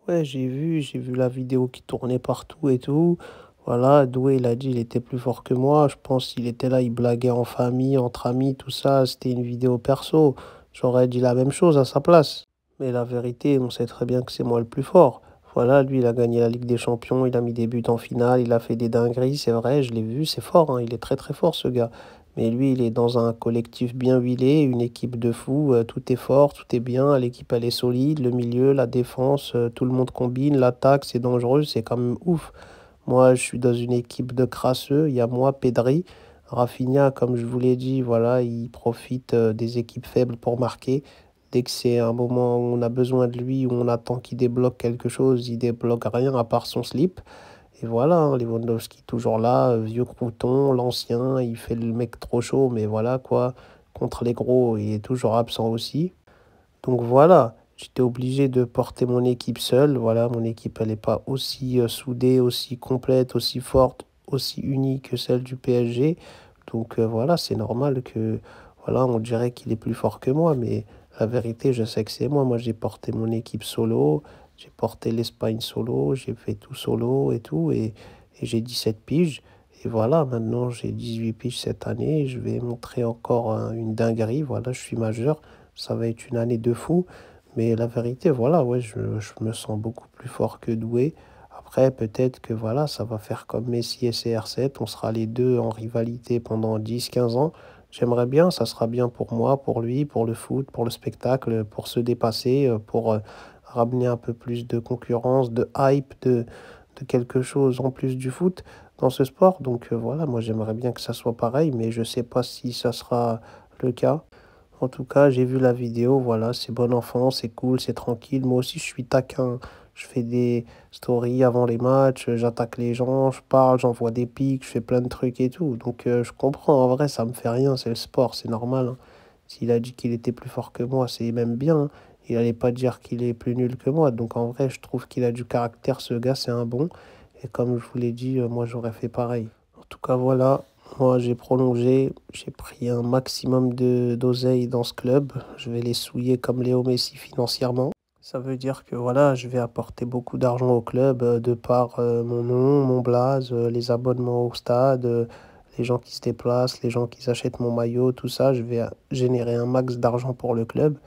Ouais, j'ai vu la vidéo qui tournait partout et tout. Voilà, Doué, il a dit il était plus fort que moi. Je pense qu'il était là, il blaguait en famille, entre amis, tout ça. C'était une vidéo perso. J'aurais dit la même chose à sa place. Mais la vérité, on sait très bien que c'est moi le plus fort. Voilà, lui, il a gagné la Ligue des Champions, il a mis des buts en finale, il a fait des dingueries, c'est vrai, je l'ai vu, c'est fort, hein, il est très très fort ce gars. Mais lui, il est dans un collectif bien huilé, une équipe de fous, tout est fort, tout est bien, l'équipe elle est solide, le milieu, la défense, tout le monde combine, l'attaque, c'est dangereux, c'est quand même ouf. Moi, je suis dans une équipe de crasseux, il y a moi, Pedri, Rafinha, comme je vous l'ai dit, voilà, il profite des équipes faibles pour marquer. Dès que c'est un moment où on a besoin de lui, où on attend qu'il débloque quelque chose, il débloque rien à part son slip. Et voilà, hein, Lewandowski toujours là, vieux crouton, l'ancien, il fait le mec trop chaud, mais voilà quoi. Contre les gros, il est toujours absent aussi. Donc voilà, j'étais obligé de porter mon équipe seul. Voilà, mon équipe, elle n'est pas aussi soudée, aussi complète, aussi forte, aussi unie que celle du PSG. Donc voilà, c'est normal que, voilà, on dirait qu'il est plus fort que moi, mais la vérité, je sais que c'est moi. Moi, j'ai porté mon équipe solo, j'ai porté l'Espagne solo, j'ai fait tout solo et tout, et j'ai 17 piges. Et voilà, maintenant j'ai 18 piges cette année. Je vais montrer encore une dinguerie. Voilà, je suis majeur. Ça va être une année de fou. Mais la vérité, voilà, ouais, je me sens beaucoup plus fort que Doué. Après, peut-être que voilà, ça va faire comme Messi et CR7. On sera les deux en rivalité pendant 10 15 ans. J'aimerais bien, ça sera bien pour moi, pour lui, pour le foot, pour le spectacle, pour se dépasser, pour ramener un peu plus de concurrence, de hype, de quelque chose en plus du foot dans ce sport. Donc voilà, moi j'aimerais bien que ça soit pareil, mais je sais pas si ça sera le cas. En tout cas, j'ai vu la vidéo, voilà, c'est bon enfant, c'est cool, c'est tranquille. Moi aussi, je suis taquin. Je fais des stories avant les matchs, j'attaque les gens, je parle, j'envoie des pics, je fais plein de trucs et tout. Donc, je comprends, en vrai, ça me fait rien, c'est le sport, c'est normal, hein. S'il a dit qu'il était plus fort que moi, c'est même bien, hein. Il allait pas dire qu'il est plus nul que moi. Donc, en vrai, je trouve qu'il a du caractère, ce gars, c'est un bon. Et comme je vous l'ai dit, moi, j'aurais fait pareil. En tout cas, voilà. Moi, j'ai prolongé, j'ai pris un maximum de d'oseille dans ce club. Je vais les souiller comme Léo Messi financièrement. Ça veut dire que voilà, je vais apporter beaucoup d'argent au club de par mon nom, mon blaze, les abonnements au stade, les gens qui se déplacent, les gens qui achètent mon maillot, tout ça. Je vais générer un max d'argent pour le club.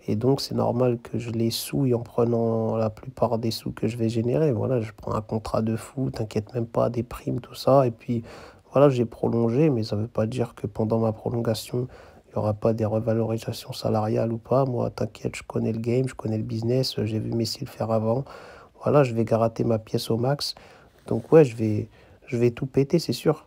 Et donc, c'est normal que je les souille en prenant la plupart des sous que je vais générer. Voilà, je prends un contrat de fou, t'inquiète même pas, des primes, tout ça. Et puis, voilà, j'ai prolongé, mais ça ne veut pas dire que pendant ma prolongation, il n'y aura pas des revalorisations salariales ou pas. Moi, t'inquiète, je connais le game, je connais le business, j'ai vu Messi le faire avant. Voilà, je vais gratter ma pièce au max. Donc, ouais, je vais tout péter, c'est sûr.